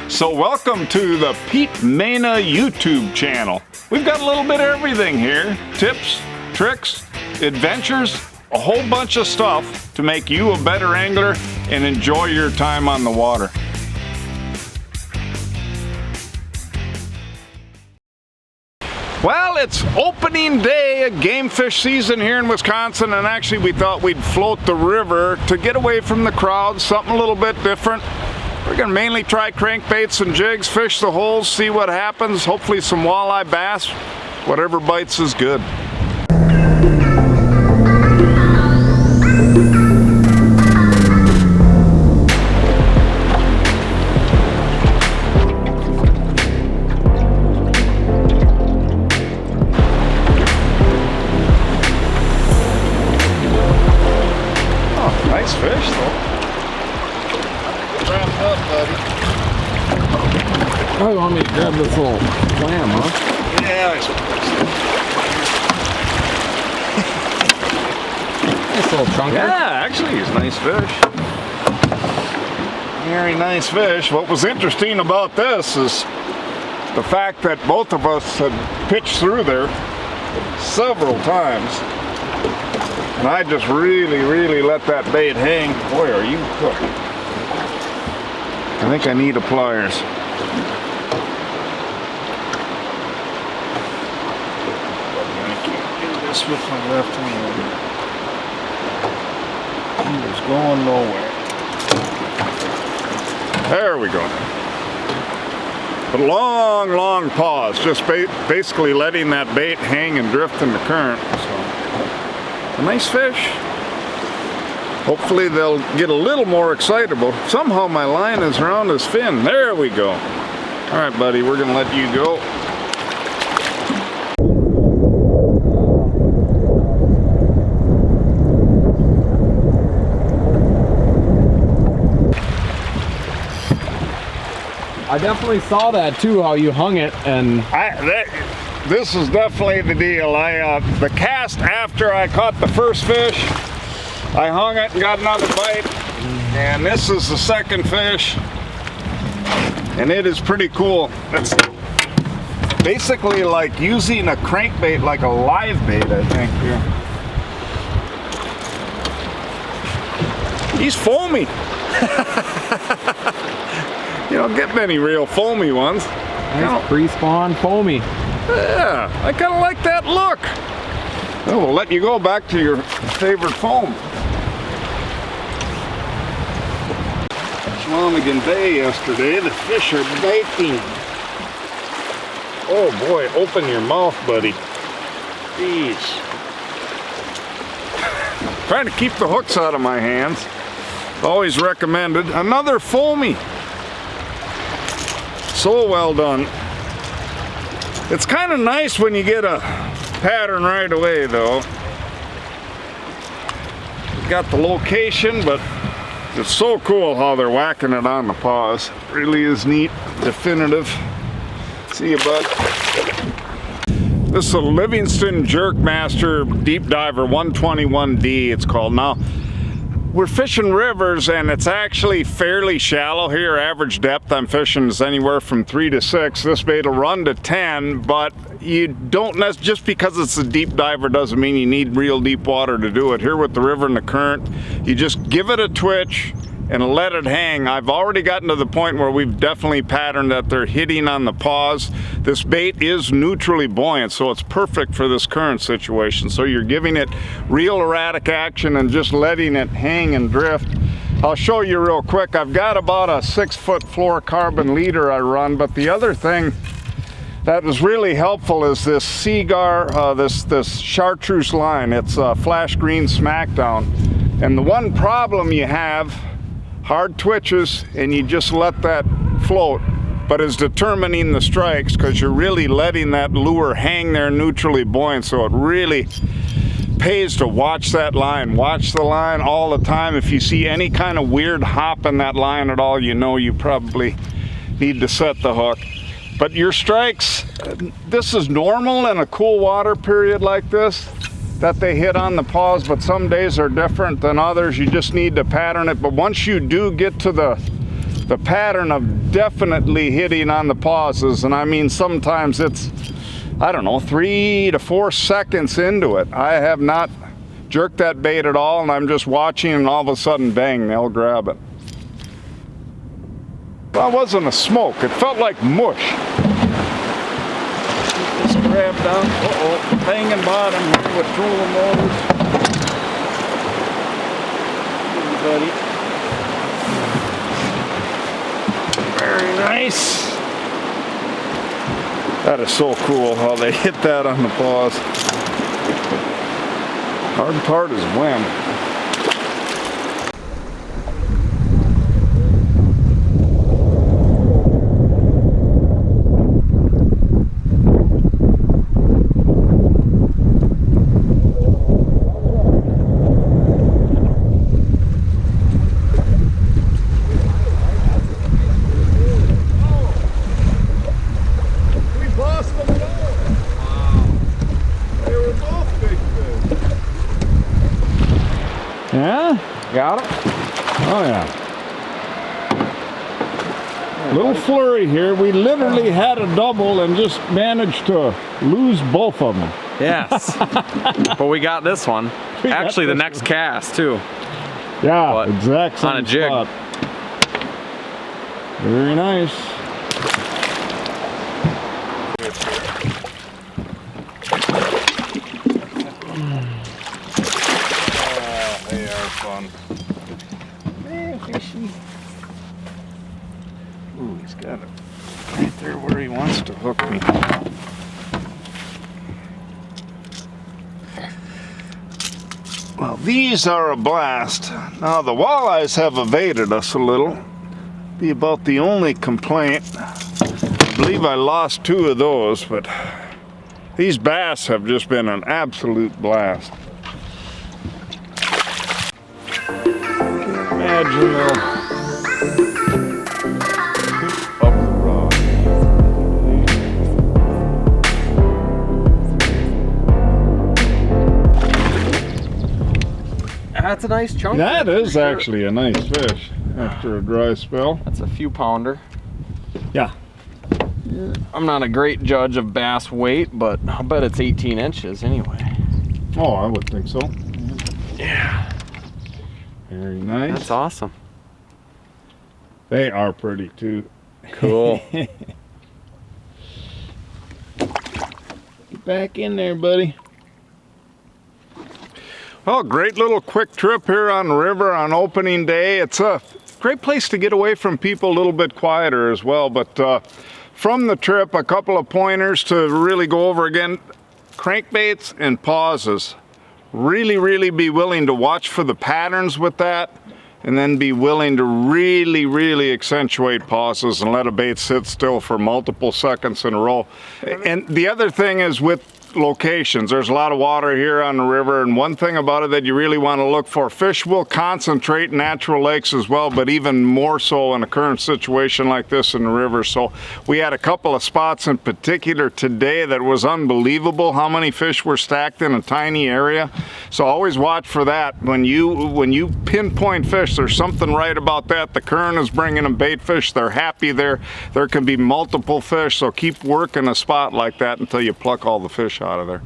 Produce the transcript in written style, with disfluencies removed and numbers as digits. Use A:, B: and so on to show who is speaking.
A: So welcome to the Pete Mena YouTube channel. We've got a little bit of everything here. Tips, tricks, adventures, a whole bunch of stuff to make you a better angler and enjoy your time on the water. Well, it's opening day of game fish season here in Wisconsin, and actually we thought we'd float the river to get away from the crowd, something a little bit different. We're going to mainly try crankbaits and jigs, fish the holes, see what happens, hopefully some walleye, bass, whatever bites is good. Oh, nice fish though. Wrapped up, buddy.
B: Oh, you want me to grab this little clam, huh?
A: Yeah, I suppose.
B: Nice little chunker.
A: Yeah, actually, he's a nice fish. Very nice fish. What was interesting about this is the fact that both of us had pitched through there several times. And I just really let that bait hang. Boy, are you cooked. I think I need a pliers. I can't do this with my left hand. He was going nowhere. There we go. A long pause, just basically letting that bait hang and drift in the current. So, a nice fish. Hopefully they'll get a little more excitable. Somehow my line is around his fin. There we go. All right, buddy, we're gonna let you go.
B: I definitely saw that too, how you hung it, and
A: this is definitely the deal. The cast after I caught the first fish, I hung it and got another bite, and this is the second fish, and it is pretty cool. It's basically like using a crankbait like a live bait, I think. Yeah. He's foamy. You don't get many real foamy ones.
B: Nice pre-spawn foamy.
A: Yeah, I kind of like that look. Oh, we'll let you go back to your favorite foam. Swamigan Bay yesterday, the fish are biting. Oh boy, open your mouth, buddy. Jeez. Trying to keep the hooks out of my hands. Always recommended. Another foamy. So well done. It's kind of nice when you get a pattern right away though. Got the location, but it's so cool how they're whacking it on the paws. Really is neat, definitive. See you, bud. This is a Livingston Jerkmaster Deep Diver 121D, it's called. Now, we're fishing rivers and it's actually fairly shallow here. Average depth I'm fishing is anywhere from 3 to 6. This bait will run to 10, but you don't, just because it's a deep diver doesn't mean you need real deep water to do it. Here with the river and the current, you just give it a twitch and let it hang. I've already gotten to the point where we've definitely patterned that they're hitting on the paws. This bait is neutrally buoyant, so it's perfect for this current situation. So you're giving it real erratic action and just letting it hang and drift. I'll show you real quick. I've got about a 6-foot fluorocarbon leader I run, but the other thing that was really helpful is this Seagar, this chartreuse line. It's a flash green smackdown. And the one problem you have, hard twitches, and you just let that float, but is determining the strikes because you're really letting that lure hang there neutrally buoyant. So it really pays to watch that line. Watch the line all the time. If you see any kind of weird hop in that line at all, you know you probably need to set the hook. But your strikes, this is normal in a cool water period like this, that they hit on the paws, but some days are different than others. You just need to pattern it. But once you do get to the the pattern of definitely hitting on the pauses, and I mean sometimes it's, I don't know, 3 to 4 seconds into it. I have not jerked that bait at all, and I'm just watching, and all of a sudden, bang, they'll grab it. Well, it wasn't a smoke. It felt like mush. Just grab down. Uh-oh, banging bottom here with trolling motors. Buddy. Very nice. That is so cool how they hit that on the paws. Hard part is when.
B: Yeah? Got it? Oh yeah. Little flurry here. We literally had a double and just managed to lose both of them.
C: Yes. But we got this one. Actually, the next cast too.
B: Yeah,
C: But
B: exact same
C: on a jig.
B: spot. Very nice.
A: They are fun. Hey, fishy. Ooh, he's got it right there where he wants to hook me. Well, these are a blast. Now, the walleyes have evaded us a little. Be about the only complaint. I believe I lost 2 of those, but these bass have just been an absolute blast. Imagine they'll pick up the rod.
C: That's a nice chunk.
A: That is actually a nice fish after a dry spell.
C: That's a few pounder.
A: Yeah.
C: I'm not a great judge of bass weight, but I'll bet it's 18 inches anyway.
A: Oh, I would think so.
C: Yeah.
A: Very nice.
C: That's awesome.
A: They are pretty too.
C: Cool.
A: Get back in there, buddy. Well, great little quick trip here on the river on opening day. It's a great place to get away from people, a little bit quieter as well. But from the trip, a couple of pointers to really go over again. Crankbaits and pauses. Really be willing to watch for the patterns with that, and then be willing to really accentuate pauses and let a bait sit still for multiple seconds in a row. And the other thing is with locations, there's a lot of water here on the river, and one thing about it that you really want to look for, fish will concentrate in natural lakes as well, but even more so in a current situation like this in the river. So we had a couple of spots in particular today that was unbelievable how many fish were stacked in a tiny area. So always watch for that. When you pinpoint fish, there's something right about that. The current is bringing them bait fish. They're happy there. There can be multiple fish, so keep working a spot like that until you pluck all the fish out of there.